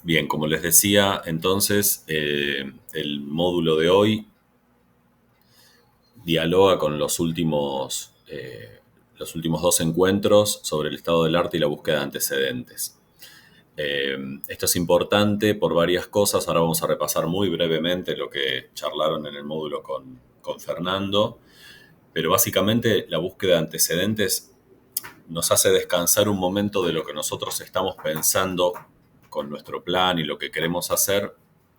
Bien, como les decía, entonces el módulo de hoy dialoga con los últimos dos encuentros sobre el estado del arte y la búsqueda de antecedentes. Esto es importante por varias cosas. Ahora vamos a repasar muy brevemente lo que charlaron en el módulo con Fernando, pero básicamente la búsqueda de antecedentes nos hace descansar un momento de lo que nosotros estamos pensando con nuestro plan y lo que queremos hacer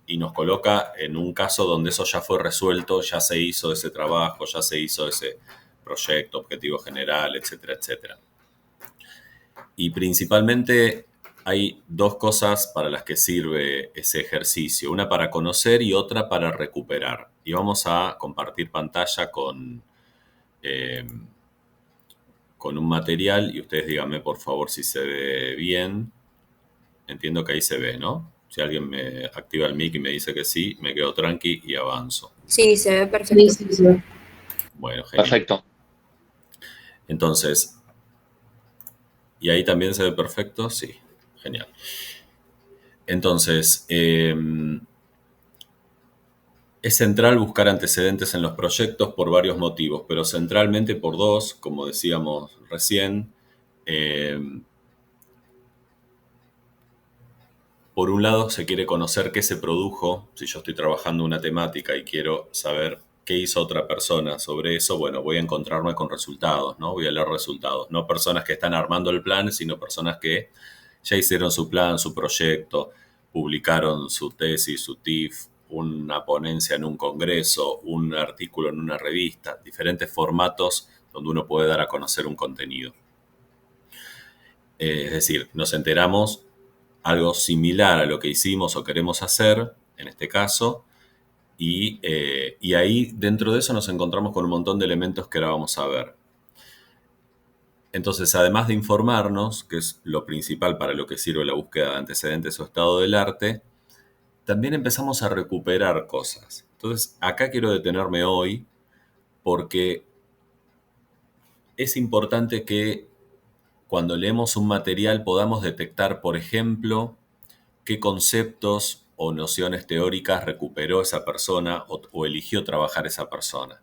y nos coloca en un caso donde eso ya fue resuelto, ya se hizo ese trabajo, ya se hizo ese proyecto, objetivo general, etcétera, etcétera. Y principalmente hay dos cosas para las que sirve ese ejercicio, una para conocer y otra para recuperar. Y vamos a compartir pantalla eh, con un material y ustedes díganme por favor si se ve bien. Entiendo que ahí se ve, ¿no? Si alguien me activa el mic y me dice que sí, me quedo tranqui y avanzo. Sí, se ve Sí, perfecto. sí, sí. Bueno, genial. Perfecto. Entonces, ¿y ahí también se ve perfecto? Sí, genial. Entonces, es central buscar antecedentes en los proyectos por varios motivos, pero centralmente por dos, como decíamos recién. Eh, por un lado, se quiere conocer qué se produjo. Si yo estoy trabajando una temática y quiero saber qué hizo otra persona sobre eso, bueno, voy a encontrarme con resultados, ¿no? Voy a leer resultados. No personas que están armando el plan, sino personas que ya hicieron su plan, su proyecto, publicaron su tesis, su TIF, una ponencia en un congreso, un artículo en una revista, diferentes formatos donde uno puede dar a conocer un contenido. Es decir, nos enteramos algo similar a lo que hicimos o queremos hacer, en este caso, y ahí dentro de eso nos encontramos con un montón de elementos que ahora vamos a ver. Entonces, además de informarnos, que es lo principal para lo que sirve la búsqueda de antecedentes o estado del arte, también empezamos a recuperar cosas. Entonces, acá quiero detenerme hoy porque es importante que cuando leemos un material podamos detectar, por ejemplo, qué conceptos o nociones teóricas recuperó esa persona o eligió trabajar esa persona.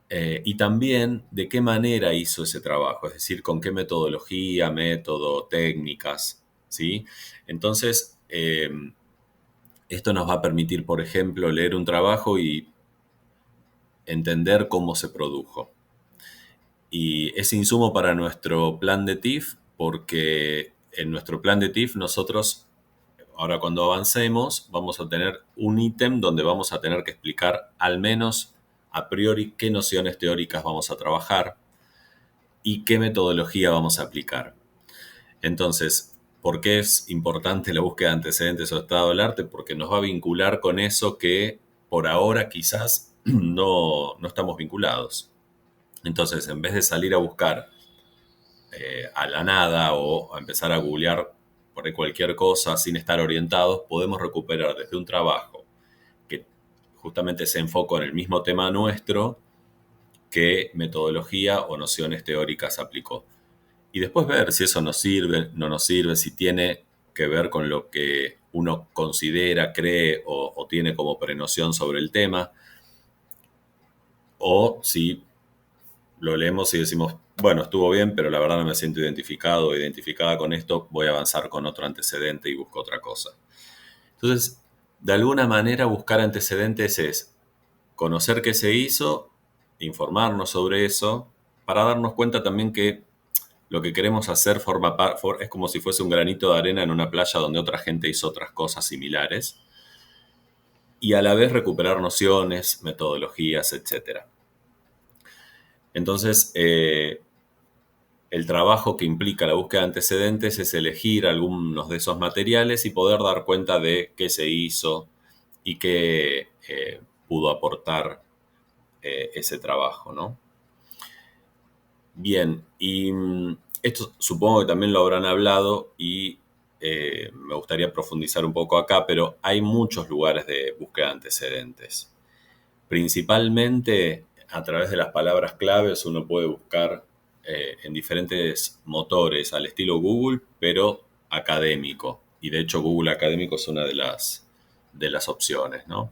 Y también de qué manera hizo ese trabajo, es decir, con qué metodología, método, técnicas, ¿sí? Entonces, esto nos va a permitir, por ejemplo, leer un trabajo y entender cómo se produjo. Y es insumo para nuestro plan de TIF porque en nuestro plan de TIF nosotros, ahora cuando avancemos, vamos a tener un ítem donde vamos a tener que explicar al menos a priori qué nociones teóricas vamos a trabajar y qué metodología vamos a aplicar. Entonces, ¿por qué es importante la búsqueda de antecedentes o estado del arte? Porque nos va a vincular con eso que por ahora quizás no estamos vinculados. Entonces, en vez de salir a buscar a la nada o a empezar a googlear por ahí cualquier cosa sin estar orientados, podemos recuperar desde un trabajo que justamente se enfoca en el mismo tema nuestro, qué metodología o nociones teóricas aplicó. Y después ver si eso nos sirve, no nos sirve, si tiene que ver con lo que uno considera, cree o tiene como prenoción sobre el tema, o si lo leemos y decimos, bueno, estuvo bien, pero la verdad no me siento identificado o identificada con esto, voy a avanzar con otro antecedente y busco otra cosa. Entonces, de alguna manera buscar antecedentes es conocer qué se hizo, informarnos sobre eso, para darnos cuenta también que lo que queremos hacer es como si fuese un granito de arena en una playa donde otra gente hizo otras cosas similares, y a la vez recuperar nociones, metodologías, etcétera. Entonces, el trabajo que implica la búsqueda de antecedentes es elegir algunos de esos materiales y poder dar cuenta de qué se hizo y qué pudo aportar ese trabajo, ¿no? Bien, y esto supongo que también lo habrán hablado y me gustaría profundizar un poco acá, pero hay muchos lugares de búsqueda de antecedentes. Principalmente a través de las palabras claves uno puede buscar en diferentes motores al estilo Google, pero académico. y de hecho Google Académico es una de las opciones, ¿no?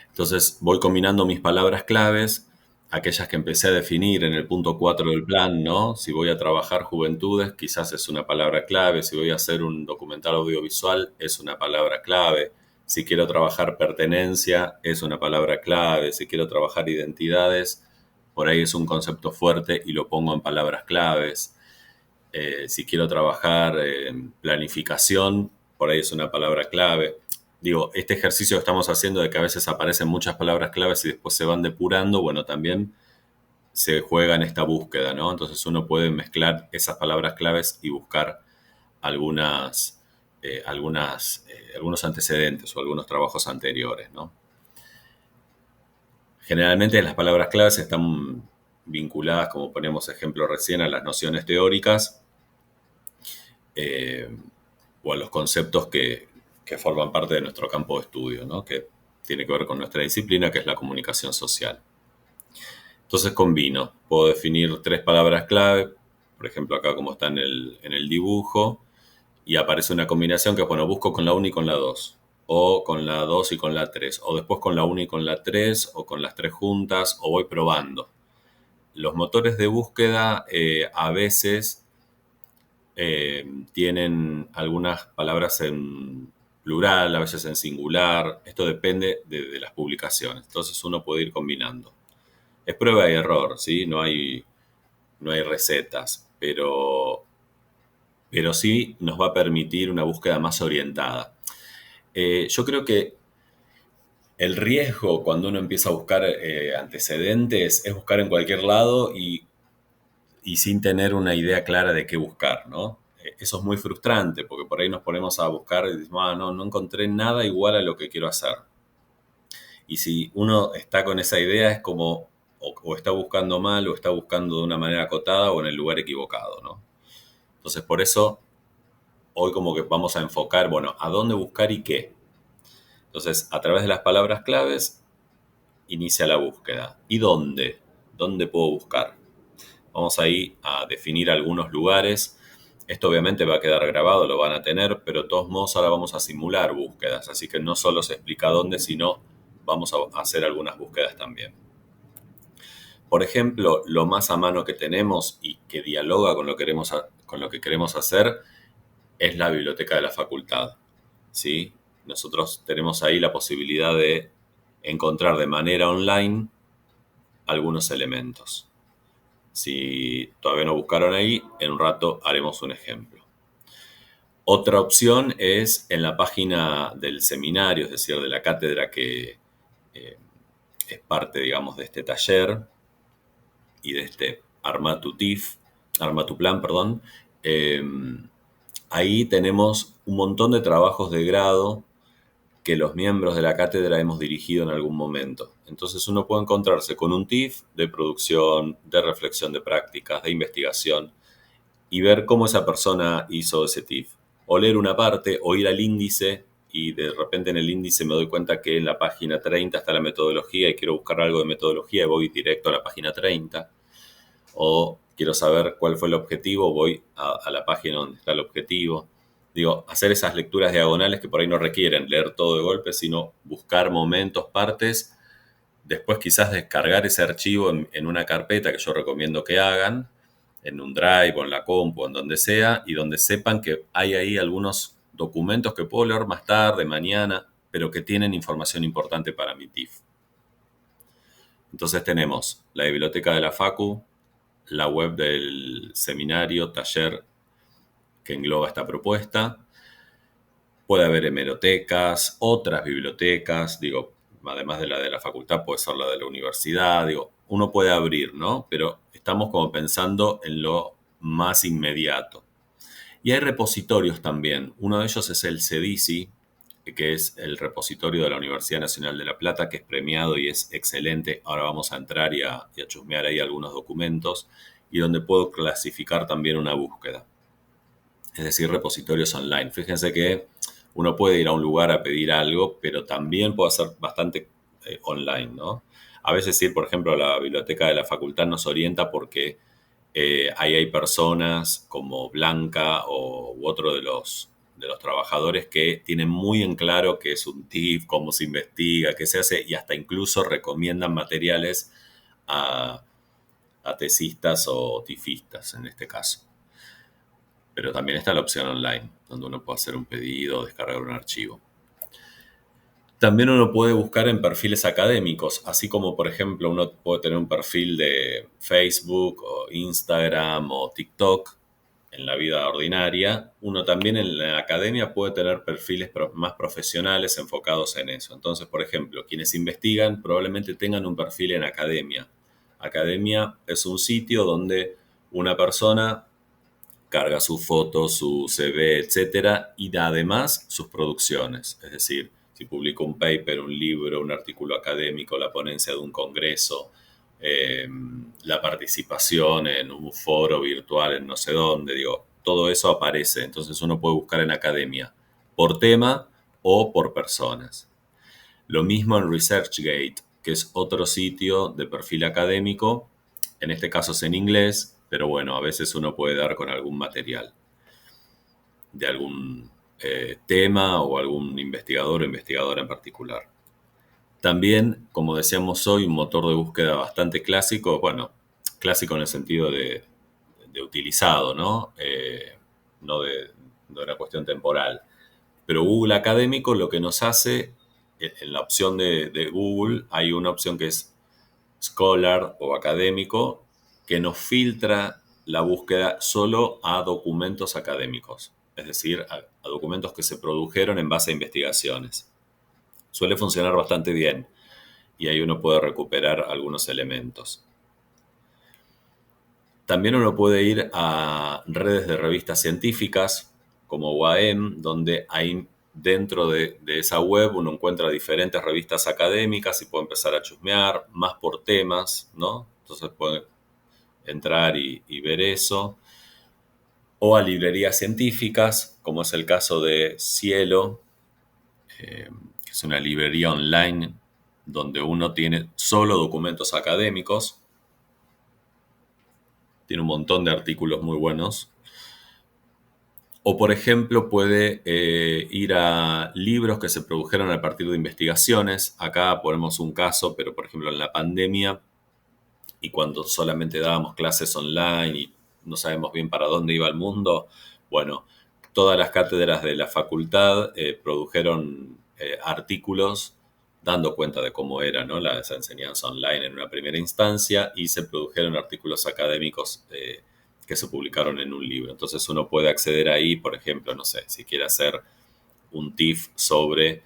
Entonces voy combinando mis palabras claves, aquellas que empecé a definir en el punto 4 del plan, ¿no? Si voy a trabajar juventudes, quizás es una palabra clave. Si voy a hacer un documental audiovisual, es una palabra clave. Si quiero trabajar pertenencia, es una palabra clave. Si quiero trabajar identidades, por ahí es un concepto fuerte y lo pongo en palabras claves. Si quiero trabajar en planificación, por ahí es una palabra clave. Digo, este ejercicio que estamos haciendo de que a veces aparecen muchas palabras claves y después se van depurando, bueno, también se juega en esta búsqueda, ¿no? Entonces uno puede mezclar esas palabras claves y buscar algunas, algunos antecedentes o algunos trabajos anteriores, ¿no? Generalmente las palabras claves están vinculadas, como ponemos ejemplo recién, a las nociones teóricas, eh, o a los conceptos que forman parte de nuestro campo de estudio, ¿no? Que tiene que ver con nuestra disciplina, que es la comunicación social. Entonces combino, puedo definir tres palabras clave, por ejemplo acá como está en el dibujo, y aparece una combinación que, bueno, busco con la 1 y con la 2, o con la 2 y con la 3, o después con la 1 y con la 3, o con las tres juntas, o voy probando. Los motores de búsqueda a veces tienen algunas palabras en plural, a veces en singular. Esto depende de las publicaciones. Entonces uno puede ir combinando. Es prueba y error, ¿sí? No hay recetas, pero sí nos va a permitir una búsqueda más orientada. Yo creo que el riesgo cuando uno empieza a buscar antecedentes es buscar en cualquier lado y sin tener una idea clara de qué buscar, ¿no? Eso es muy frustrante porque por ahí nos ponemos a buscar y decimos, ah, no, no encontré nada igual a lo que quiero hacer. Y si uno está con esa idea es como o está buscando mal o está buscando de una manera acotada o en el lugar equivocado, ¿no? Entonces por eso hoy como que vamos a enfocar, bueno, a dónde buscar y qué. Entonces a través de las palabras claves inicia la búsqueda. ¿Y dónde? ¿Dónde puedo buscar? Vamos ahí a definir algunos lugares. Esto obviamente va a quedar grabado, lo van a tener, pero de todos modos ahora vamos a simular búsquedas, así que no solo se explica dónde, sino vamos a hacer algunas búsquedas también. Por ejemplo, lo más a mano que tenemos y que dialoga con con lo que queremos hacer es la biblioteca de la facultad, ¿sí? Nosotros tenemos ahí la posibilidad de encontrar de manera online algunos elementos. Si todavía no buscaron ahí, en un rato haremos un ejemplo. Otra opción es en la página del seminario, es decir, de la cátedra que eh, es parte, digamos, de este taller y de este Arma tu plan, perdón. Eh, Ahí tenemos un montón de trabajos de grado que los miembros de la cátedra hemos dirigido en algún momento. Entonces uno puede encontrarse con un TIF de producción, de reflexión de prácticas, de investigación, y ver cómo esa persona hizo ese TIF. O leer una parte, o ir al índice, y de repente en el índice me doy cuenta que en la página 30 está la metodología y quiero buscar algo de metodología y voy directo a la página 30. O quiero saber cuál fue el objetivo, voy a la página donde está el objetivo. Digo, hacer esas lecturas diagonales que por ahí no requieren leer todo de golpe, sino buscar momentos, partes, después quizás descargar ese archivo en una carpeta que yo recomiendo que hagan, en un drive o en la compu, en donde sea, y donde sepan que hay ahí algunos documentos que puedo leer más tarde, mañana, pero que tienen información importante para mi TIF. Entonces tenemos la biblioteca de la Facu, la web del seminario, taller que engloba esta propuesta. Puede haber hemerotecas, otras bibliotecas, digo, además de la facultad, puede ser la de la universidad, digo, uno puede abrir, ¿no? Pero estamos como pensando en lo más inmediato. Y hay repositorios también. Uno de ellos es el CEDICI, que es el repositorio de la Universidad Nacional de La Plata, que es premiado y es excelente. Ahora vamos a entrar y a chusmear ahí algunos documentos y donde puedo clasificar también una búsqueda. Es decir, repositorios online. Fíjense que uno puede ir a un lugar a pedir algo, pero también puede hacer bastante online, ¿no? A veces ir, por ejemplo, a la biblioteca de la facultad nos orienta porque ahí hay personas como Blanca u otro de los de los trabajadores que tienen muy en claro qué es un TIF, cómo se investiga, qué se hace, y hasta incluso recomiendan materiales a, a tesistas o tifistas en este caso. Pero también está la opción online, donde uno puede hacer un pedido o descargar un archivo. También uno puede buscar en perfiles académicos, así como por ejemplo uno puede tener un perfil de Facebook o Instagram o TikTok en la vida ordinaria, uno también en la academia puede tener perfiles más profesionales enfocados en eso. Entonces, por ejemplo, quienes investigan probablemente tengan un perfil en academia. Academia es un sitio donde una persona carga sus fotos, su CV, etcétera, y da además sus producciones. Es decir, si publica un paper, un libro, un artículo académico, la ponencia de un congreso, eh, la participación en un foro virtual en no sé dónde, digo, todo eso aparece. Entonces uno puede buscar en academia por tema o por personas. Lo mismo en ResearchGate, que es otro sitio de perfil académico, en este caso es en inglés, pero bueno, a veces uno puede dar con algún material de algún tema o algún investigador o investigadora en particular. También, como decíamos hoy, un motor de búsqueda bastante clásico, bueno, clásico en el sentido de utilizado, ¿no? No de una cuestión temporal. Pero Google Académico lo que nos hace, en la opción de Google hay una opción que es Scholar o académico, que nos filtra la búsqueda solo a documentos académicos, es decir, a documentos que se produjeron en base a investigaciones. Suele funcionar bastante bien y ahí uno puede recuperar algunos elementos. También uno puede ir a redes de revistas científicas como UAM, donde hay dentro de esa web uno encuentra diferentes revistas académicas y puede empezar a chusmear más por temas, ¿no? Entonces puede entrar y ver eso. O a librerías científicas, como es el caso de Cielo, que es una librería online donde uno tiene solo documentos académicos. Tiene un montón de artículos muy buenos. O, por ejemplo, puede ir a libros que se produjeron a partir de investigaciones. Acá ponemos un caso, pero por ejemplo en la pandemia y cuando solamente dábamos clases online y no sabemos bien para dónde iba el mundo, bueno, todas las cátedras de la facultad produjeron artículos dando cuenta de cómo era, ¿no?, esa enseñanza online en una primera instancia, y se produjeron artículos académicos que se publicaron en un libro. Entonces uno puede acceder ahí, por ejemplo, no sé, si quiere hacer un TIF sobre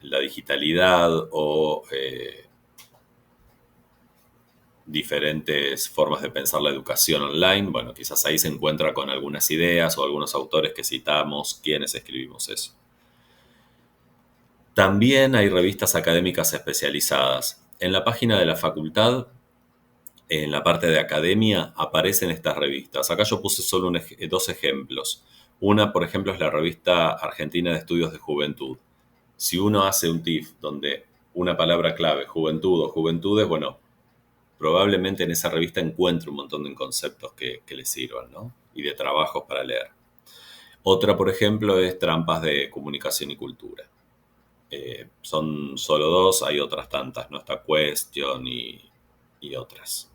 la digitalidad o diferentes formas de pensar la educación online, bueno, quizás ahí se encuentra con algunas ideas o algunos autores que citamos, quienes escribimos eso. También hay revistas académicas especializadas. En la página de la facultad, en la parte de academia, aparecen estas revistas. Acá yo puse solo dos ejemplos. Una, por ejemplo, es la revista Argentina de Estudios de Juventud. Si uno hace un TIF donde una palabra clave, juventud o juventudes, bueno, probablemente en esa revista encuentre un montón de conceptos que le sirvan, ¿no? Y de trabajos para leer. Otra, por ejemplo, es Trampas de Comunicación y Cultura. Son solo dos, hay otras tantas, ¿no? Está Question y otras.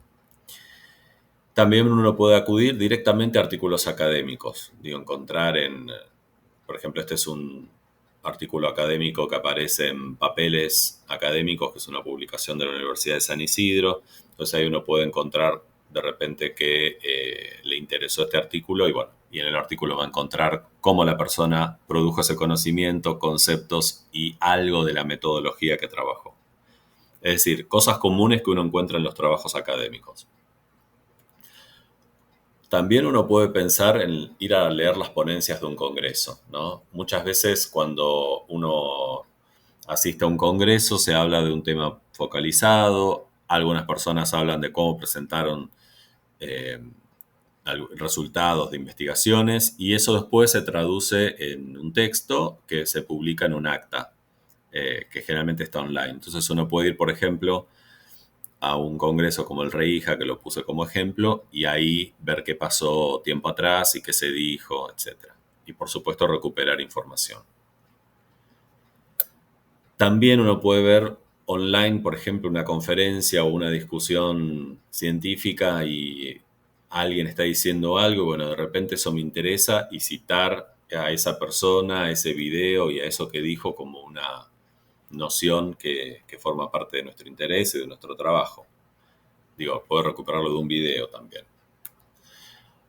También uno puede acudir directamente a artículos académicos. Digo, encontrar por ejemplo, este es un artículo académico que aparece en Papeles Académicos, que es una publicación de la Universidad de San Isidro. Entonces ahí uno puede encontrar de repente que le interesó este artículo y bueno, y en el artículo va a encontrar cómo la persona produjo ese conocimiento, conceptos y algo de la metodología que trabajó. Es decir, cosas comunes que uno encuentra en los trabajos académicos. También uno puede pensar en ir a leer las ponencias de un congreso, ¿no? Muchas veces cuando uno asiste a un congreso se habla de un tema focalizado, algunas personas hablan de cómo presentaron eh, resultados de investigaciones y eso después se traduce en un texto que se publica en un acta, que generalmente está online. Entonces uno puede ir, por ejemplo, a un congreso como el Reija, que lo puse como ejemplo, y ahí ver qué pasó tiempo atrás y qué se dijo, etcétera. Y por supuesto recuperar información. También uno puede ver online, por ejemplo, una conferencia o una discusión científica y alguien está diciendo algo, bueno, de repente eso me interesa y citar a esa persona, a ese video y a eso que dijo como una noción que forma parte de nuestro interés y de nuestro trabajo. Digo, puedo recuperarlo de un video también.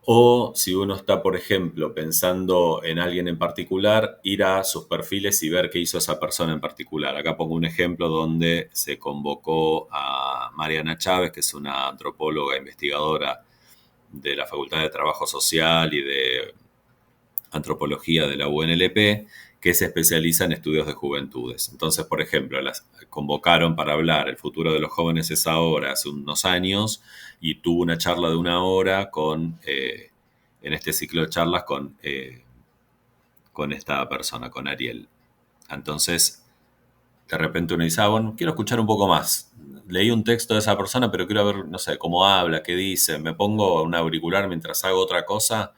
O si uno está, por ejemplo, pensando en alguien en particular, ir a sus perfiles y ver qué hizo esa persona en particular. Acá pongo un ejemplo donde se convocó a Mariana Chávez, que es una antropóloga investigadora de la Facultad de Trabajo Social y de Antropología de la UNLP, que se especializa en estudios de juventudes. Entonces, por ejemplo, las convocaron para hablar El futuro de los jóvenes es ahora, hace unos años, y tuvo una charla de una hora en este ciclo de charlas con esta persona, con Ariel. Entonces, de repente uno dice, bueno, quiero escuchar un poco más. Leí un texto de esa persona, pero quiero ver, no sé, cómo habla, qué dice. Me pongo un auricular mientras hago otra cosa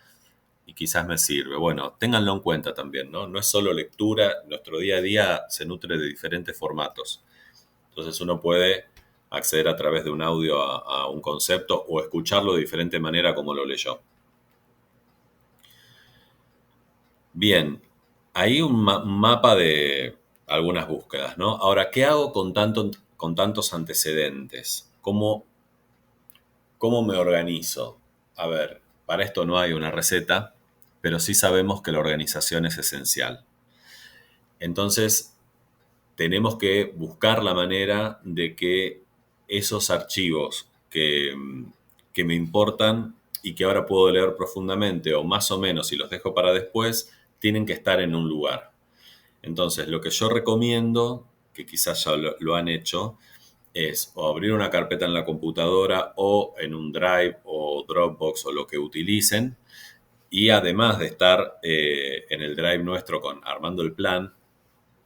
y quizás me sirve. Bueno, ténganlo en cuenta también, ¿no? No es solo lectura, nuestro día a día se nutre de diferentes formatos. Entonces uno puede acceder a través de un audio a un concepto o escucharlo de diferente manera como lo leyó. Bien, hay un mapa de algunas búsquedas, ¿no? Ahora, ¿qué hago con tantos antecedentes? ¿Cómo me organizo? A ver, para esto no hay una receta, pero sí sabemos que la organización es esencial. Entonces, tenemos que buscar la manera de que esos archivos que me importan y que ahora puedo leer profundamente o más o menos si los dejo para después, tienen que estar en un lugar. Entonces, lo que yo recomiendo, que quizás ya lo han hecho, es o abrir una carpeta en la computadora o en un Drive o Dropbox o lo que utilicen. Y además de estar en el Drive nuestro con armando el plan,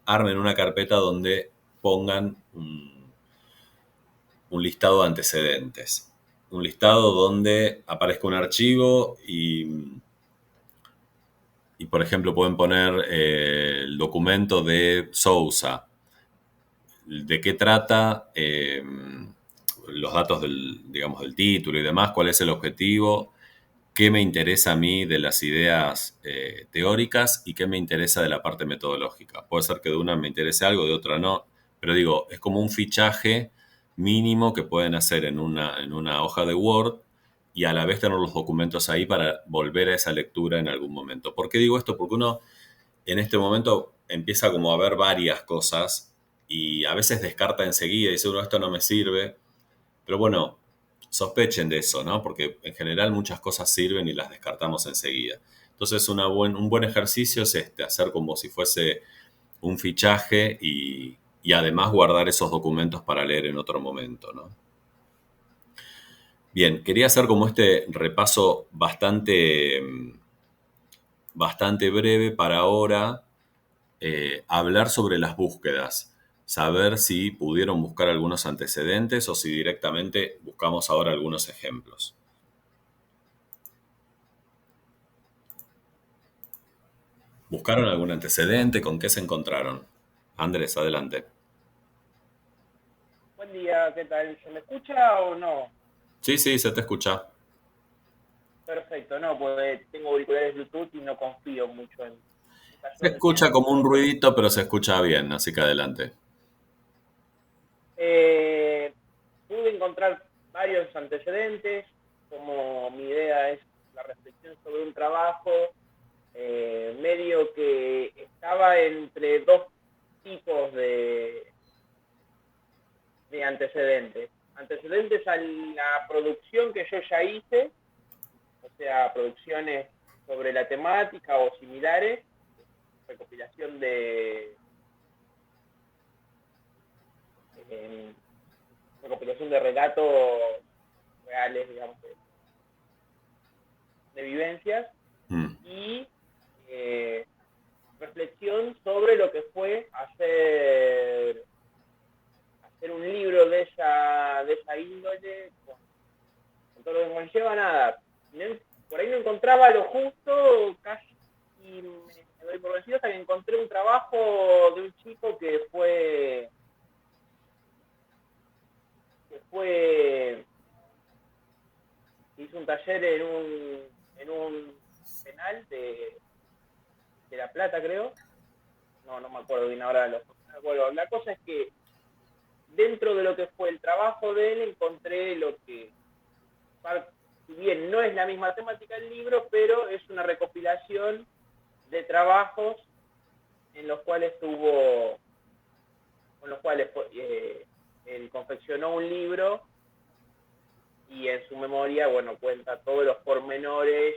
armen una carpeta donde pongan un listado de antecedentes. Un listado donde aparezca un archivo y por ejemplo, pueden poner el documento de Sousa. ¿De qué trata? Los datos digamos, del título y demás, cuál es el objetivo, qué me interesa a mí de las ideas teóricas y qué me interesa de la parte metodológica. Puede ser que de una me interese algo, de otra no, pero digo, es como un fichaje mínimo que pueden hacer en una hoja de Word y a la vez tener los documentos ahí para volver a esa lectura en algún momento. ¿Por qué digo esto? Porque uno en este momento empieza como a ver varias cosas y a veces descarta enseguida y dice, uno, esto no me sirve. Pero bueno, sospechen de eso, ¿no? Porque en general muchas cosas sirven y las descartamos enseguida. Entonces un buen ejercicio es hacer como si fuese un fichaje y además guardar esos documentos para leer en otro momento, ¿no? Bien, quería hacer como este repaso bastante breve para ahora hablar sobre las búsquedas, saber si pudieron buscar algunos antecedentes o si directamente buscamos ahora algunos ejemplos. ¿Buscaron algún antecedente? ¿Con qué se encontraron? Andrés, adelante. Buen día, ¿qué tal? ¿Se me escucha o no? Sí, sí, se te escucha. Perfecto, no, porque tengo auriculares Bluetooth y no confío mucho en estas Se escucha opciones. como un ruidito, pero se escucha bien, así que adelante. Eh, Pude encontrar varios antecedentes, como mi idea es la reflexión sobre un trabajo medio que estaba entre dos tipos de antecedentes. Antecedentes a la producción que yo ya hice, o sea, producciones sobre la temática o similares, recopilación eh, recopilación de relatos reales, digamos, de vivencias, Mm, y eh, reflexión sobre lo que fue hacer un libro de esa índole, con todo lo que conlleva, nada. Por ahí no encontraba lo justo, casi me doy por vencido hasta que encontré un trabajo de un chico que fue hizo un taller en un penal de La Plata, creo. No me acuerdo bien ahora. Bueno, la cosa es que dentro de lo que fue el trabajo de él encontré lo que, si bien no es la misma temática del libro, pero es una recopilación de trabajos en los cuales con los cuales él confeccionó un libro y en su memoria, bueno, cuenta todos los pormenores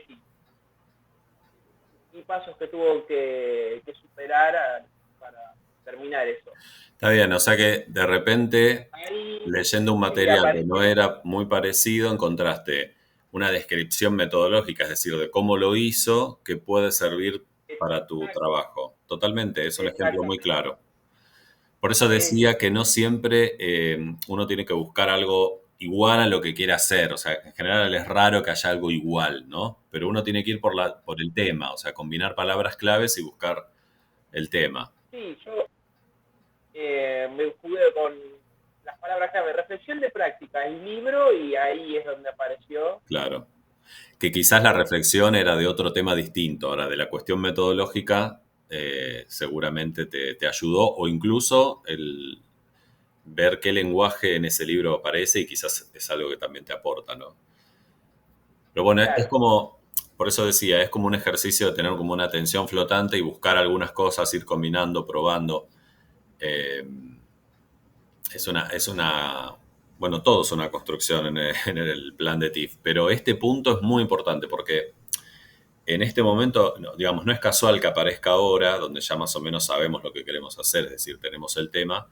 y pasos que tuvo que superar para terminar eso. Está bien, o sea que de repente, Ahí leyendo un material que no apareció. era muy parecido, encontraste una descripción metodológica, es decir, de cómo lo hizo, que puede servir para tu trabajo. Totalmente, es un ejemplo muy Exactamente. claro. Por eso Es, decía que no siempre uno tiene que buscar algo igual a lo que quiere hacer. O sea, en general es raro que haya algo igual, ¿no? Pero uno tiene que ir por el tema, o sea, combinar palabras claves y buscar el tema, sí, yo me jugué con las palabras clave, reflexión de práctica, el libro, y ahí es donde apareció. claro. Que quizás la reflexión era de otro tema distinto. Ahora, de la cuestión metodológica, seguramente te ayudó o incluso el ver qué lenguaje en ese libro aparece y quizás es algo que también te aporta, ¿no? Pero bueno, es Claro, como, por eso decía, es como un ejercicio de tener como una atención flotante y buscar algunas cosas, ir combinando, probando. Eh, bueno, todo es una construcción en el plan de TIFF, pero este punto es muy importante porque en este momento, no, digamos, no es casual que aparezca ahora, donde ya más o menos sabemos lo que queremos hacer, es decir, tenemos el tema,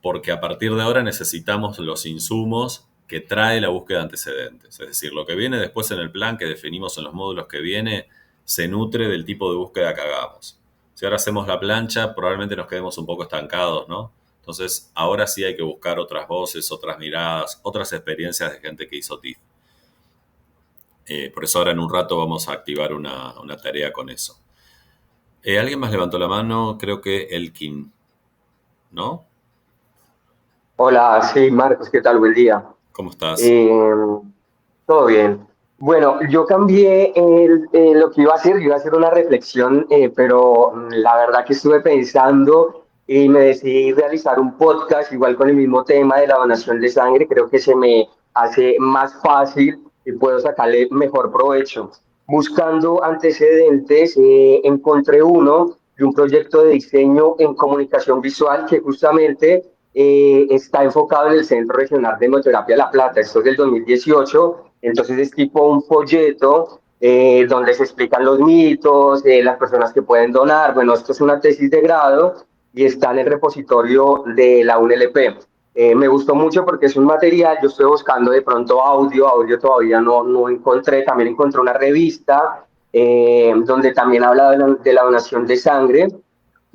porque a partir de ahora necesitamos los insumos que trae la búsqueda de antecedentes. Es decir, lo que viene después en el plan que definimos en los módulos que viene se nutre del tipo de búsqueda que hagamos. Si ahora hacemos la plancha, probablemente nos quedemos un poco estancados, ¿no? Entonces, ahora sí hay que buscar otras voces, otras miradas, otras experiencias de gente que hizo TIF. Por eso ahora en un rato vamos a activar una tarea con eso. ¿Alguien más levantó la mano? Creo que Elkin, ¿no? Hola, sí, Marcos, ¿qué tal? Buen día. ¿Cómo estás? Eh, Todo bien. Bueno, yo cambié lo que iba a hacer, yo iba a hacer una reflexión, pero la verdad que estuve pensando y me decidí realizar un podcast igual con el mismo tema de la donación de sangre. Creo que se me hace más fácil y puedo sacarle mejor provecho. Buscando antecedentes, encontré uno de un proyecto de diseño en comunicación visual que justamente está enfocado en el Centro Regional de Hemoterapia La Plata. Esto es del 2018, entonces es tipo un folleto donde se explican los mitos, las personas que pueden donar. Bueno, esto es una tesis de grado y está en el repositorio de la UNLP. Me gustó mucho porque es un material, yo estoy buscando de pronto audio todavía no encontré, también encontré una revista donde también habla de la donación de sangre.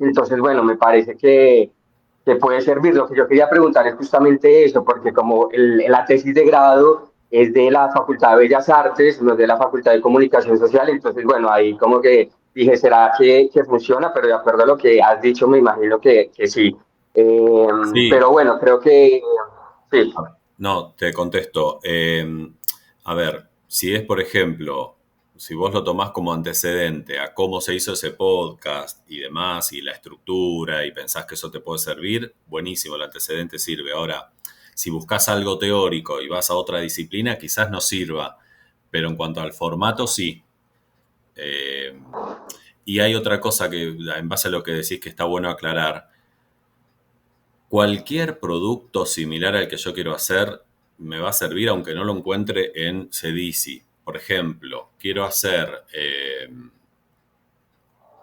Entonces, bueno, me parece que puede servir. Lo que yo quería preguntar es justamente eso, porque como la tesis de grado es de la Facultad de Bellas Artes, no es de la Facultad de Comunicación Social, entonces, bueno, ahí como que dije, ¿será que funciona? Pero de acuerdo a lo que has dicho, me imagino que sí. Eh, Sí, pero bueno, creo que sí. no, te contesto. A ver, si es, por ejemplo, si vos lo tomás como antecedente a cómo se hizo ese podcast y demás, y la estructura, y pensás que eso te puede servir, buenísimo, el antecedente sirve. Ahora, si buscás algo teórico y vas a otra disciplina, quizás no sirva, pero en cuanto al formato, sí. Eh, y hay otra cosa que, en base a lo que decís que está bueno aclarar, cualquier producto similar al que yo quiero hacer me va a servir aunque no lo encuentre en CEDICI. Por ejemplo, quiero hacer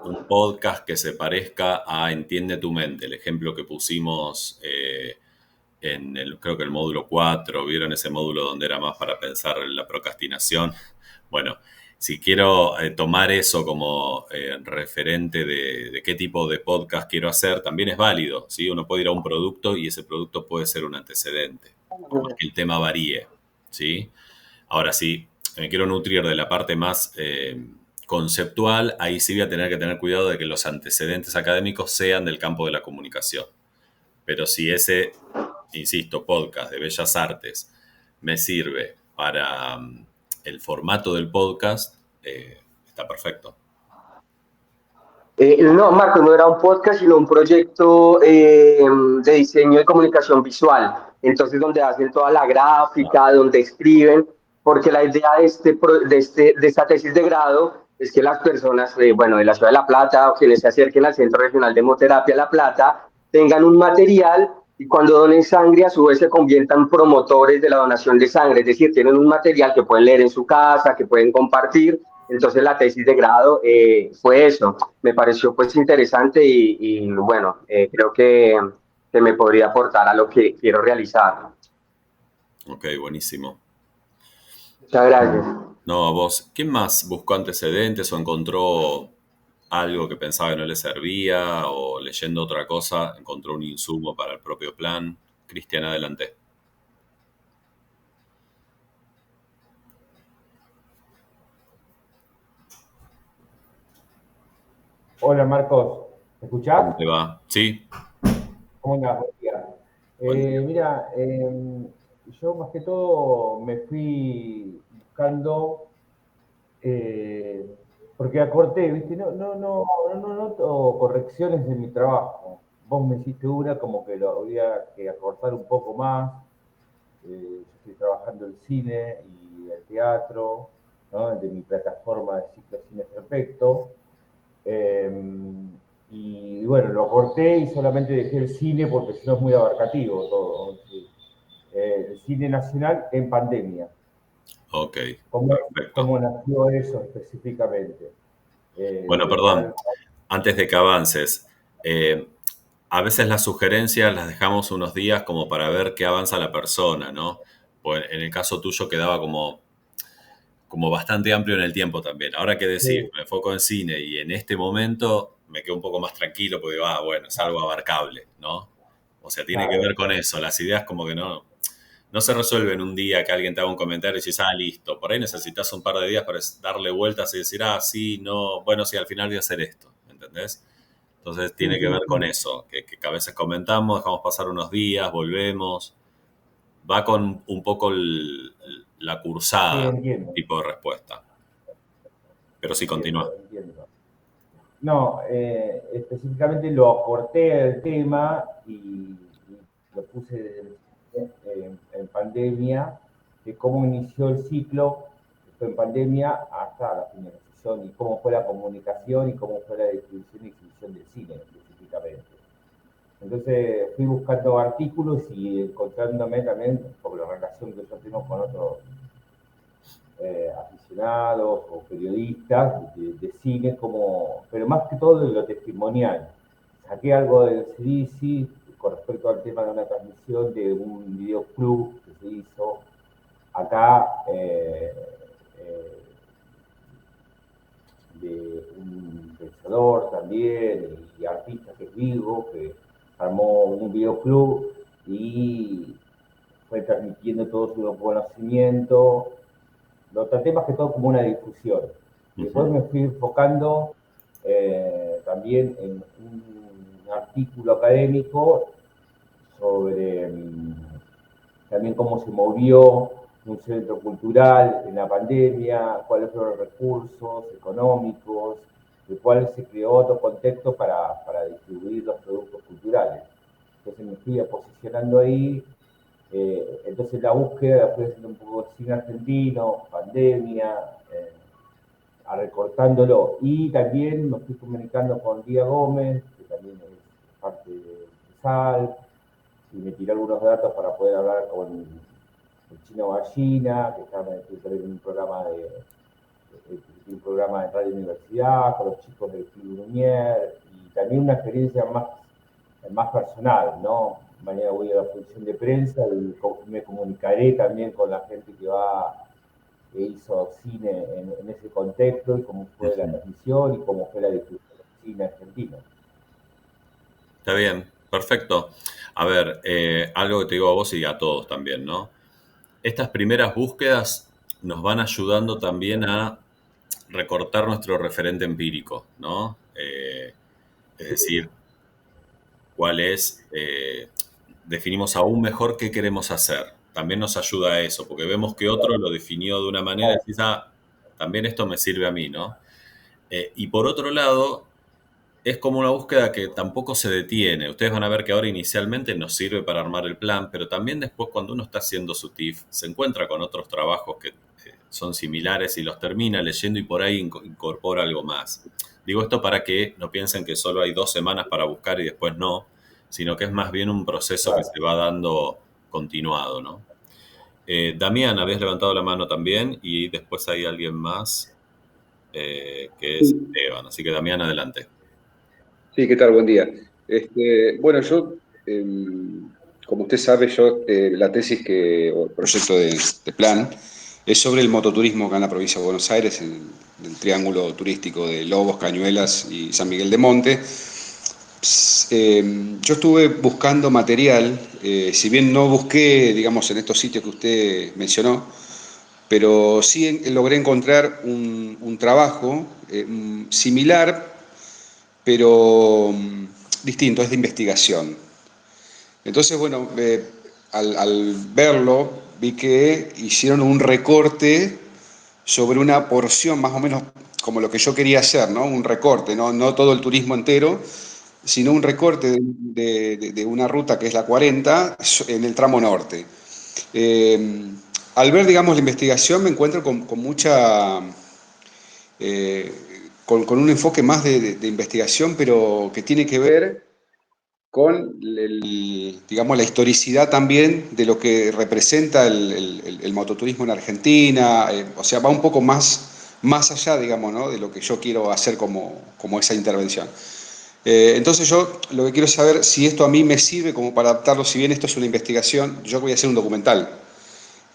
un podcast que se parezca a Entiende tu mente, el ejemplo que pusimos creo que el módulo 4. ¿Vieron ese módulo donde era más para pensar en la procrastinación? Bueno, si quiero tomar eso como referente de qué tipo de podcast quiero hacer, también es válido, ¿sí? Uno puede ir a un producto y ese producto puede ser un antecedente, por más que el tema varíe, ¿sí? Ahora, si me quiero nutrir de la parte más conceptual, ahí sí voy a tener que tener cuidado de que los antecedentes académicos sean del campo de la comunicación. Pero si ese, insisto, podcast de Bellas Artes me sirve para el formato del podcast, está perfecto. No, Marco, no era un podcast, sino un proyecto de diseño y comunicación visual. Entonces, donde hacen toda la gráfica, donde escriben, porque la idea de esta tesis de grado es que las personas, bueno, de la ciudad de La Plata o quienes se acerquen al Centro Regional de Hemoterapia La Plata, tengan un material y cuando donen sangre, a su vez se conviertan promotores de la donación de sangre. Es decir, tienen un material que pueden leer en su casa, que pueden compartir. Entonces, la tesis de grado fue eso. Me pareció pues interesante y bueno, creo que me podría aportar a lo que quiero realizar. Ok, buenísimo. Muchas gracias. No, a vos, ¿quién más buscó antecedentes o encontró algo que pensaba que no le servía o leyendo otra cosa encontró un insumo para el propio plan? Cristian, adelante. Hola Marcos, ¿me ¿Cómo escuchás? te va? Sí, ¿Cómo andás? Buen día. buen día. Mira, yo más que todo me fui buscando, eh, porque acorté, ¿viste? No noto correcciones en mi trabajo. Vos me hiciste una como que lo había que acortar un poco más. Yo estoy trabajando el cine y el teatro, ¿no? De mi plataforma de ciclo Cine Perfecto. Eh, y bueno, lo corté y solamente dejé el cine porque si no es muy abarcativo todo. ¿Sí? El cine nacional en pandemia. Ok, ¿Cómo, perfecto. cómo nació eso específicamente? Bueno, De perdón, tal. antes de que avances, eh, a veces las sugerencias las dejamos unos días como para ver qué avanza la persona, ¿no? Pues en el caso tuyo quedaba como bastante amplio en el tiempo también. Ahora que decís, Sí, me enfoco en cine y en este momento me quedo un poco más tranquilo porque digo, bueno, es algo abarcable, ¿no? O sea, tiene que ver claro, con eso. Las ideas como que no se resuelven un día que alguien te haga un comentario y dices, listo. Por ahí necesitas un par de días para darle vueltas y decir, sí, no, bueno, sí, al final voy a hacer esto, ¿entendés? Entonces sí, tiene que ver sí, con sí, eso, que a veces comentamos, dejamos pasar unos días, volvemos. Va con un poco la sí, cursada, entiendo, tipo de respuesta. Pero sí, entiendo, continúa. entiendo. No, específicamente lo aporté al tema y lo puse en pandemia, de cómo inició el ciclo, que fue en pandemia, hasta la finalización, y cómo fue la comunicación y cómo fue la distribución y exhibición del cine específicamente. Entonces fui buscando artículos y encontrándome también, por la relación que yo tengo con otros aficionados o periodistas de cine, como, pero más que todo de lo testimonial. Saqué algo del CDC con respecto al tema de una transmisión de un videoclub que se hizo acá de un pensador también y artista que es Vigo, que armó un videoclub y fue transmitiendo todo su conocimiento. Lo traté más que todo como una difusión. Y después Ujú. me fui enfocando también en un artículo académico sobre también cómo se movió un centro cultural en la pandemia, cuáles fueron los recursos económicos, de cuál se creó otro contexto para distribuir los productos culturales. Entonces me fui posicionando ahí. Entonces la búsqueda la fui haciendo un poco de cine argentino, pandemia, recortándolo. Y también me fui comunicando con Lía Gómez, que también es parte de SAL, y me tiró algunos datos para poder hablar con el Chino Ballina, que está en un programa de Radio Universidad, con los chicos del Club Lumière, y también una experiencia más personal, ¿no? Mañana voy a la función de prensa y me comunicaré también con la gente que va hizo cine en ese contexto y cómo fue la transmisión y cómo fue la difusión del cine argentino. Está bien, perfecto. A ver, algo que te digo a vos y a todos también, ¿no? Estas primeras búsquedas nos van ayudando también a recortar nuestro referente empírico, ¿no? Es decir, cuál es, definimos aún mejor qué queremos hacer. También nos ayuda a eso, porque vemos que otro lo definió de una manera y decís, ah, también esto me sirve a mí, ¿no? Y por otro lado, es como una búsqueda que tampoco se detiene. Ustedes van a ver que ahora inicialmente nos sirve para armar el plan, pero también después cuando uno está haciendo su TIF, se encuentra con otros trabajos que son similares y los termina leyendo y por ahí incorpora algo más. Digo esto para que no piensen que solo hay 2 semanas para buscar y después no, sino que es más bien un proceso que se va dando continuado, ¿no? Damián, habías levantado la mano también y después hay alguien más que es Esteban. Así que Damián, adelante. Sí, ¿qué tal? Buen día. Bueno, yo, como usted sabe, la tesis o el proyecto de plan es sobre el mototurismo acá en la provincia de Buenos Aires, en el triángulo turístico de Lobos, Cañuelas y San Miguel de Monte. Yo estuve buscando material, si bien no busqué, digamos, en estos sitios que usted mencionó, pero sí logré encontrar un trabajo similar pero distinto, es de investigación. Entonces, bueno, al verlo, vi que hicieron un recorte sobre una porción más o menos como lo que yo quería hacer, ¿no? Un recorte, no todo el turismo entero, sino un recorte de una ruta que es la 40 en el tramo norte. Eh, Al ver, digamos, la investigación me encuentro con mucha eh, con un enfoque más de investigación, pero que tiene que ver con digamos, la historicidad también de lo que representa el mototurismo en Argentina. O sea, va un poco más allá, digamos, ¿no? De lo que yo quiero hacer como esa intervención. Entonces yo lo que quiero saber si esto a mí me sirve como para adaptarlo, si bien esto es una investigación, yo voy a hacer un documental.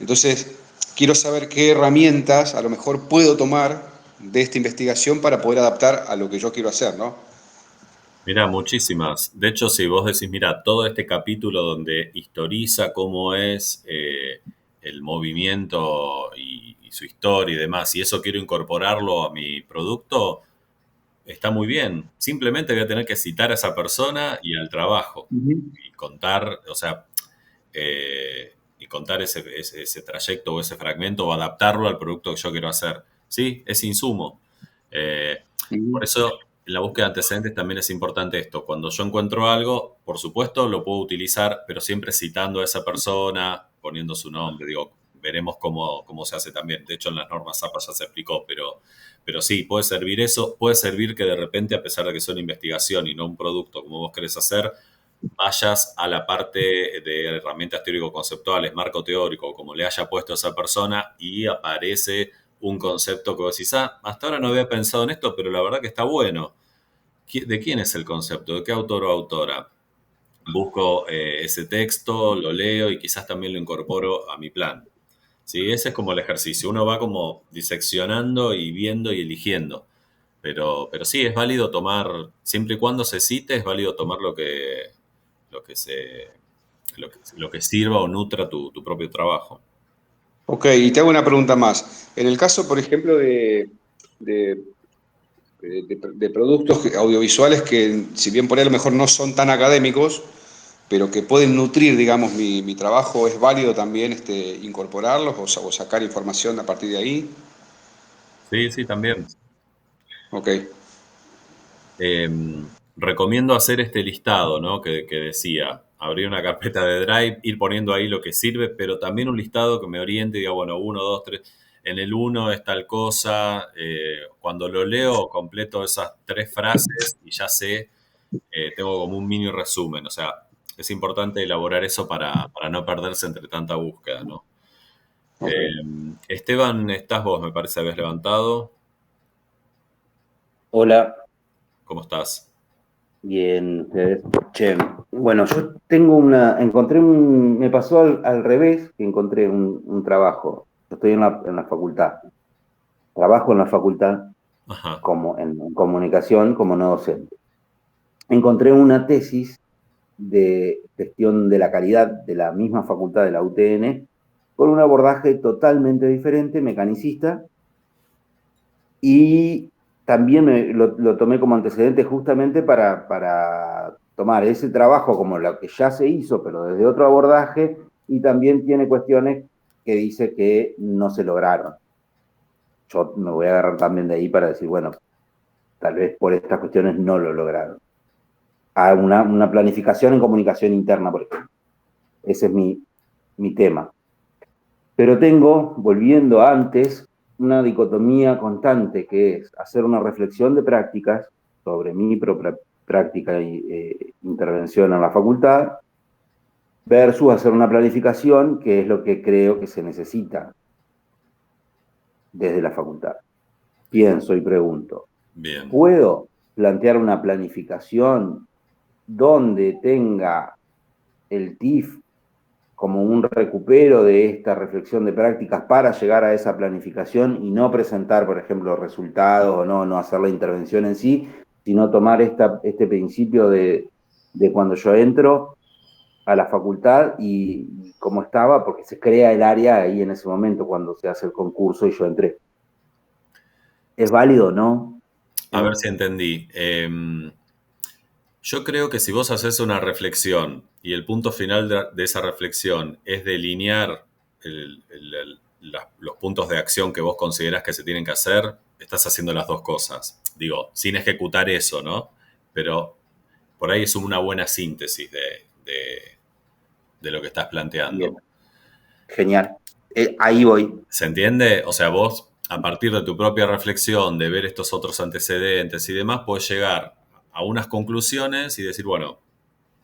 Entonces, quiero saber qué herramientas a lo mejor puedo tomar de esta investigación para poder adaptar a lo que yo quiero hacer, ¿no? Mira, muchísimas. De hecho, si vos decís, mira, todo este capítulo donde historiza cómo es el movimiento y su historia y demás, y eso quiero incorporarlo a mi producto, está muy bien. Simplemente voy a tener que citar a esa persona y al trabajo Ujú. y contar, o sea, y contar ese trayecto o ese fragmento o adaptarlo al producto que yo quiero hacer. Sí, es insumo. Eh, por Ujú. eso, en la búsqueda de antecedentes también es importante esto. Cuando yo encuentro algo, por supuesto, lo puedo utilizar, pero siempre citando a esa persona, poniendo su nombre. Digo, veremos cómo se hace también. De hecho, en las normas APA ya se explicó, pero sí, puede servir eso. Puede servir que de repente, a pesar de que sea una investigación y no un producto como vos querés hacer, vayas a la parte de herramientas teórico-conceptuales, marco teórico, como le haya puesto a esa persona, y aparece un concepto que vos decís, ah, hasta ahora no había pensado en esto, pero la verdad que está bueno. ¿De quién es el concepto? ¿De qué autor o autora? Busco ese texto, lo leo y quizás también lo incorporo a mi plan. ¿Sí? Ese es como el ejercicio. Uno va como diseccionando y viendo y eligiendo. Pero sí, es válido tomar, siempre y cuando se cite, es válido tomar lo que se, lo que sirva o nutra tu propio trabajo. Ok, y te hago una pregunta más. En el caso, por ejemplo, de, de productos audiovisuales que, si bien por ahí a lo mejor no son tan académicos, pero que pueden nutrir, digamos, mi trabajo, ¿es válido también incorporarlos o sacar información a partir de ahí? Sí, sí, también. Ok. Eh, Recomiendo hacer este listado, ¿no? Que decía, abrir una carpeta de Drive, ir poniendo ahí lo que sirve, pero también un listado que me oriente y diga, bueno, uno, dos, tres, en el uno es tal cosa. Cuando lo leo, completo esas 3 frases y ya sé, tengo como un mini resumen. O sea, es importante elaborar eso para no perderse entre tanta búsqueda, ¿no? Ok. Esteban, estás vos, me parece, habías levantado. Hola, ¿Cómo estás? bien, ustedes. Che, bueno, yo encontré me pasó al revés, que encontré un trabajo. yo estoy en la facultad, trabajo en la facultad Ajá. como en comunicación como no docente. Encontré una tesis de gestión de la calidad de la misma facultad de la UTN, con un abordaje totalmente diferente, mecanicista, y también lo tomé como antecedente justamente para tomar ese trabajo como lo que ya se hizo, pero desde otro abordaje, y también tiene cuestiones que dice que no se lograron. Yo me voy a agarrar también de ahí para decir, bueno, tal vez por estas cuestiones no lo lograron. Una planificación en comunicación interna, por ejemplo. Ese es mi tema. Pero tengo, volviendo antes, una dicotomía constante que es hacer una reflexión de prácticas sobre mi propia práctica e intervención en la facultad versus hacer una planificación, que es lo que creo que se necesita desde la facultad. Pienso y pregunto, Bien. ¿puedo plantear una planificación donde tenga el TIF como un recupero de esta reflexión de prácticas para llegar a esa planificación y no presentar, por ejemplo, resultados o no hacer la intervención en sí, sino tomar este principio de cuando yo entro a la facultad y cómo estaba, porque se crea el área ahí en ese momento cuando se hace el concurso y yo entré. ¿Es válido o no? A ver si entendí. Yo creo que si vos haces una reflexión y el punto final de esa reflexión es delinear los puntos de acción que vos considerás que se tienen que hacer, estás haciendo las dos cosas. Digo, sin ejecutar eso, ¿no? Pero por ahí es una buena síntesis de lo que estás planteando. Bien. Genial. Ahí voy. ¿Se entiende? O sea, vos, a partir de tu propia reflexión, de ver estos otros antecedentes y demás, podés llegar a unas conclusiones y decir, bueno,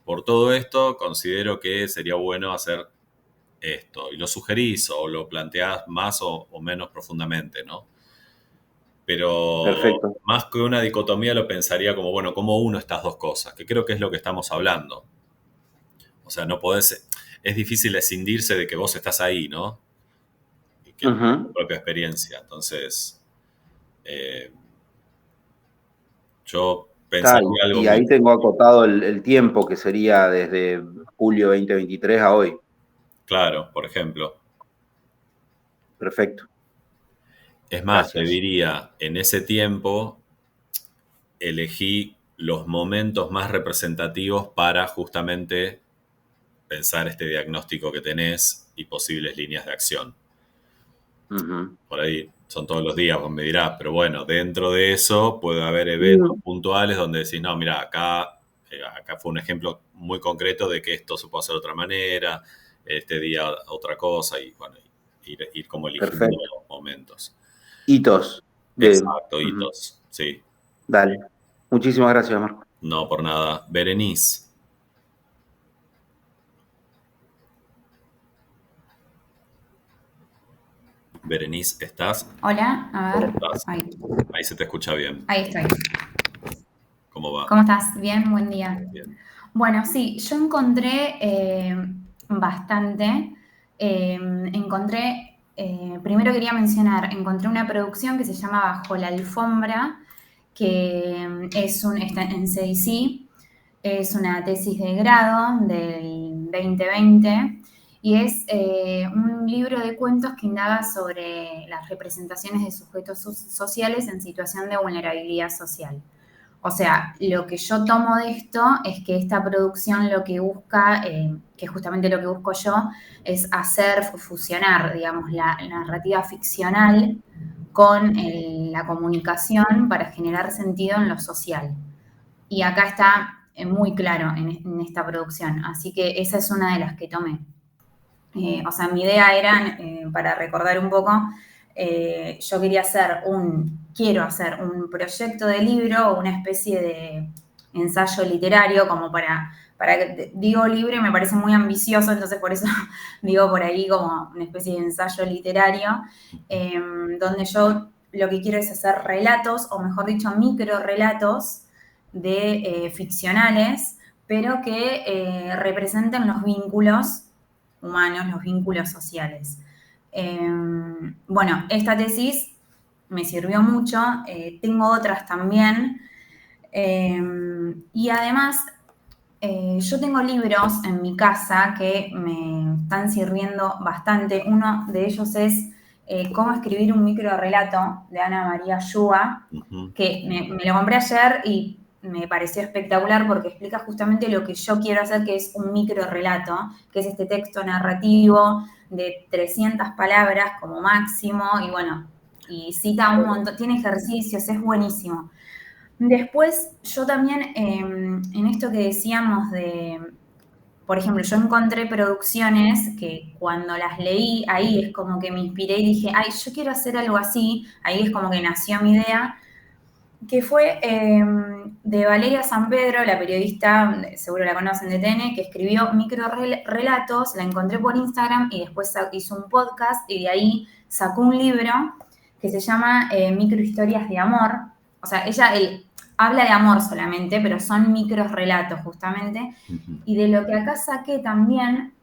por todo esto considero que sería bueno hacer esto. Y lo sugerís o lo planteás más o menos profundamente, ¿no? Pero Perfecto. más que una dicotomía lo pensaría como, bueno, ¿cómo uno estas dos cosas? Que creo que es lo que estamos hablando. O sea, no podés... Es difícil escindirse de que vos estás ahí, ¿no? Y que tu propia experiencia. Entonces, yo Está, pensaría algo y muy... ahí tengo acotado el tiempo, que sería desde julio 2023 a hoy. Claro, por ejemplo. Perfecto. Es más, te Gracias. diría, en ese tiempo elegí los momentos más representativos para justamente pensar este diagnóstico que tenés y posibles líneas de acción. Uh-huh. Por ahí son todos los días, vos me dirás, pero bueno, dentro de eso puede haber eventos puntuales donde decís, no, mira, acá fue un ejemplo muy concreto de que esto se puede hacer de otra manera, este día otra cosa, y bueno, ir como eligiendo Perfecto. los momentos. Hitos. Exacto, Uh-huh. hitos, sí. Dale. Muchísimas gracias, Marco. No, por nada. Berenice. Berenice, ¿estás? Hola, a ver. Ahí se te escucha bien. Ahí estoy. ¿Cómo va? ¿Cómo estás? Bien, buen día. Bien. Bueno, sí, yo encontré bastante. Primero quería mencionar, encontré una producción que se llama Bajo la Alfombra, que está en CDC, es una tesis de grado del 2020 y es un libro de cuentos que indaga sobre las representaciones de sujetos sociales en situación de vulnerabilidad social. O sea, lo que yo tomo de esto es que esta producción lo que busca, que justamente lo que busco yo, es hacer fusionar, digamos, la narrativa ficcional con la comunicación para generar sentido en lo social. Y acá está muy claro en esta producción, así que esa es una de las que tomé. O sea, mi idea era, para recordar un poco, yo quiero hacer un proyecto de libro o una especie de ensayo literario como digo libro y me parece muy ambicioso, entonces por eso digo por ahí como una especie de ensayo literario, donde yo lo que quiero es hacer relatos, o mejor dicho, microrelatos de ficcionales, pero que representen los vínculos humanos, los vínculos sociales. bueno, esta tesis me sirvió mucho, tengo otras también, y además yo tengo libros en mi casa que me están sirviendo bastante. Uno de ellos es Cómo escribir un microrrelato, de Ana María Yúa, que me lo compré ayer y me pareció espectacular porque explica justamente lo que yo quiero hacer, que es un microrrelato, que es este texto narrativo de 300 palabras como máximo, y bueno, y cita un montón, tiene ejercicios, es buenísimo. Después, yo también, en esto que decíamos de, por ejemplo, yo encontré producciones que cuando las leí, ahí es como que me inspiré y dije, ay, yo quiero hacer algo así, ahí es como que nació mi idea, que fue de Valeria San Pedro, la periodista, seguro la conocen de TN, que escribió microrelatos, la encontré por Instagram y después hizo un podcast y de ahí sacó un libro que se llama Microhistorias de Amor. O sea, ella habla de amor solamente, pero son microrelatos justamente. Y de lo que acá saqué también,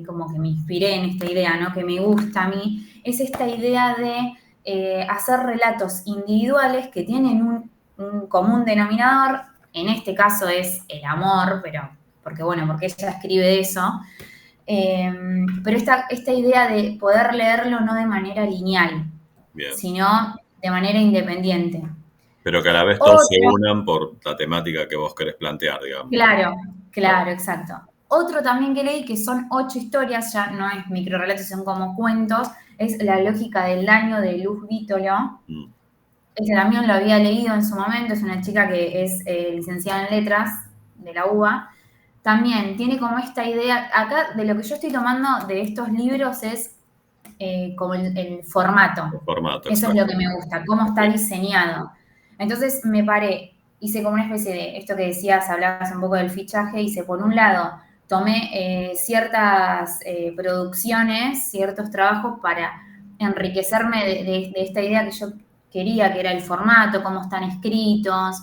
como que me inspiré en esta idea, ¿no? Que me gusta a mí, es esta idea de hacer relatos individuales que tienen un común denominador. En este caso es el amor, pero porque ella escribe de eso. Pero esta idea de poder leerlo no de manera lineal, Bien. sino de manera independiente. Pero que a la vez todos se unan por la temática que vos querés plantear, digamos. Claro, exacto. Otro también que leí, que son 8 historias, ya no es microrelatos, son como cuentos, es La lógica del daño, de Luz Vítolo. Este también lo había leído en su momento, es una chica que es licenciada en letras de la UBA. También tiene como esta idea, acá de lo que yo estoy tomando de estos libros es como el formato. El formato, eso es lo que me gusta, cómo está diseñado. Entonces me paré, hice como una especie de, esto que decías, hablabas un poco del fichaje, hice por un lado, tomé ciertas producciones, ciertos trabajos para enriquecerme de esta idea que yo quería, que era el formato, cómo están escritos.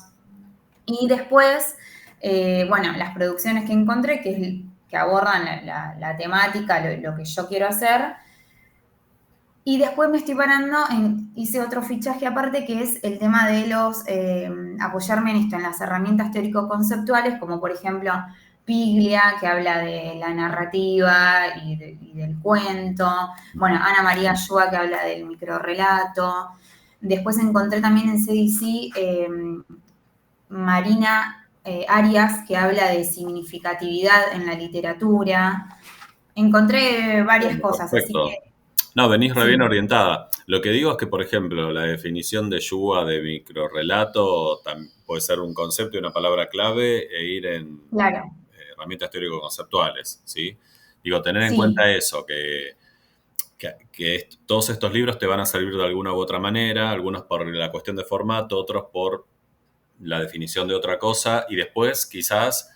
Y después, las producciones que encontré, que abordan la temática, lo que yo quiero hacer. Y después me estoy parando, hice otro fichaje aparte, que es el tema de apoyarme en esto, en las herramientas teórico-conceptuales, como por ejemplo Piglia, que habla de la narrativa y del cuento. Bueno, Ana María Yúa, que habla del microrrelato. Después encontré también en CDC Marina Arias, que habla de significatividad en la literatura. Encontré varias cosas, perfecto. así que... No, venís re bien orientada. Lo que digo es que, por ejemplo, la definición de Yúa de microrrelato puede ser un concepto y una palabra clave e ir en herramientas teórico-conceptuales, ¿sí? Digo, tener en cuenta eso, que todos estos libros te van a servir de alguna u otra manera, algunos por la cuestión de formato, otros por la definición de otra cosa, y después quizás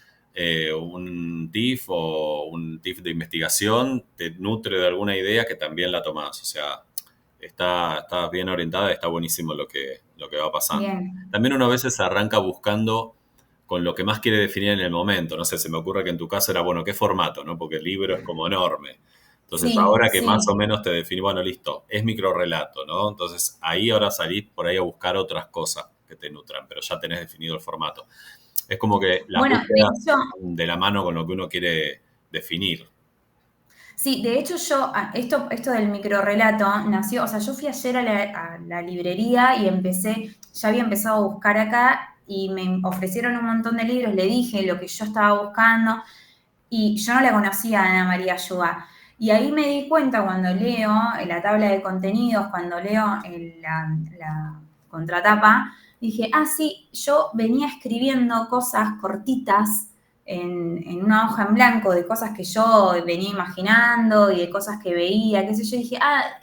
un TIF o un TIF de investigación te nutre de alguna idea que también la tomás. O sea, está bien orientada, está buenísimo lo que va pasando. Bien. También uno a veces arranca buscando con lo que más quiere definir en el momento. No sé, se me ocurre que en tu caso era, bueno, ¿qué formato? ¿No? Porque el libro es como enorme. Entonces, ahora que más o menos te definí, bueno, listo, es microrrelato, ¿no? Entonces, ahora salís por ahí a buscar otras cosas que te nutran, pero ya tenés definido el formato. Es como que la búsqueda de la mano con lo que uno quiere definir. Sí, de hecho esto del microrrelato nació, o sea, yo fui ayer a la librería y ya había empezado a buscar acá y me ofrecieron un montón de libros, le dije lo que yo estaba buscando y yo no la conocía a Ana María Yúa. Y ahí me di cuenta cuando leo la tabla de contenidos, cuando leo la contratapa, dije, sí, yo venía escribiendo cosas cortitas en una hoja en blanco de cosas que yo venía imaginando y de cosas que veía, qué sé yo, dije,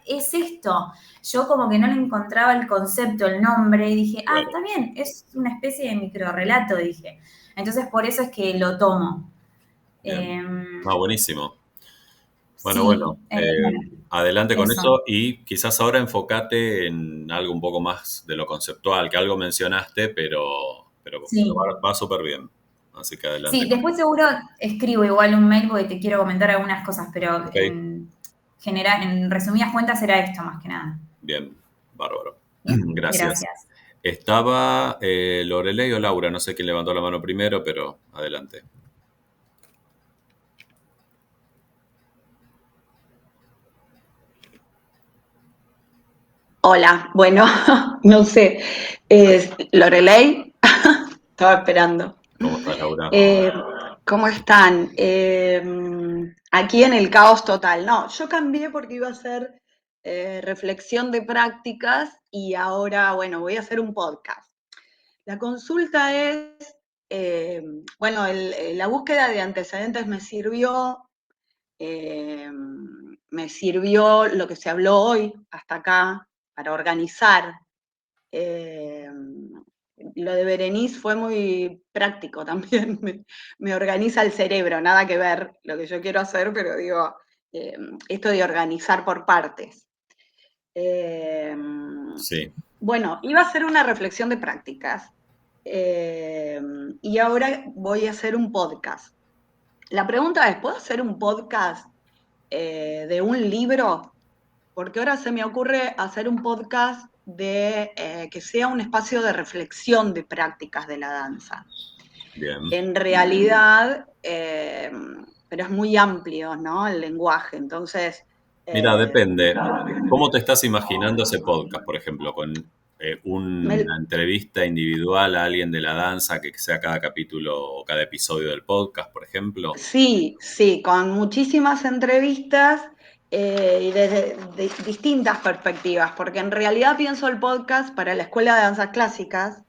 es esto. Yo como que no le encontraba el concepto, el nombre, y dije, está bien, es una especie de microrrelato, dije. Entonces por eso es que lo tomo. Buenísimo. Bueno, adelante con eso y quizás ahora enfócate en algo un poco más de lo conceptual, que algo mencionaste, pero va súper bien. Así que adelante. Sí, después seguro escribo igual un mail porque te quiero comentar algunas cosas, pero en resumidas cuentas era esto más que nada. Bien, bárbaro. Bien, Gracias. Estaba Loreley o Laura, no sé quién levantó la mano primero, pero adelante. Hola, bueno, no sé, Loreley, estaba esperando. ¿Cómo estás, Laura? ¿Cómo están? Aquí en el caos total. No, yo cambié porque iba a hacer reflexión de prácticas y ahora, bueno, voy a hacer un podcast. La consulta es, bueno, la búsqueda de antecedentes me sirvió lo que se habló hoy hasta acá para organizar. Lo de Berenice fue muy práctico también, me organiza el cerebro, nada que ver lo que yo quiero hacer, pero digo, esto de organizar por partes. Sí. Bueno, iba a hacer una reflexión de prácticas y ahora voy a hacer un podcast. La pregunta es, ¿puedo hacer un podcast de un libro? Porque ahora se me ocurre hacer un podcast que sea un espacio de reflexión de prácticas de la danza. Bien. En realidad, pero es muy amplio, ¿no? El lenguaje, entonces... Mira, depende. ¿Cómo te estás imaginando ese podcast, por ejemplo, con una entrevista individual a alguien de la danza que sea cada capítulo o cada episodio del podcast, por ejemplo? Sí, con muchísimas entrevistas y desde distintas perspectivas, porque en realidad pienso el podcast para la Escuela de Danzas Clásicas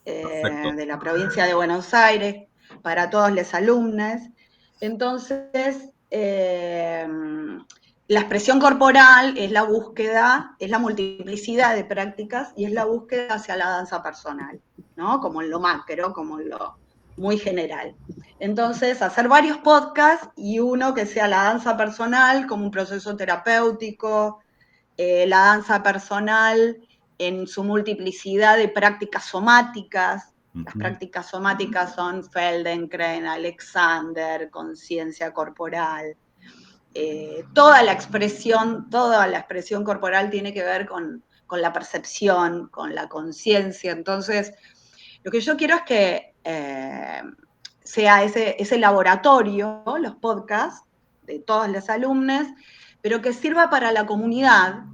Perfecto. de la provincia de Buenos Aires, para todos los alumnos. Entonces, la expresión corporal es la búsqueda, es la multiplicidad de prácticas y es la búsqueda hacia la danza personal, ¿no? Como en lo macro, como en lo muy general. Entonces, hacer varios podcasts y uno que sea la danza personal como un proceso terapéutico, la danza personal en su multiplicidad de prácticas somáticas. Las prácticas somáticas son Feldenkrais, Alexander, conciencia corporal. Toda la expresión corporal tiene que ver con la percepción, con la conciencia. Entonces, lo que yo quiero es que sea ese laboratorio, los podcasts de todos los alumnos, pero que sirva para la comunidad,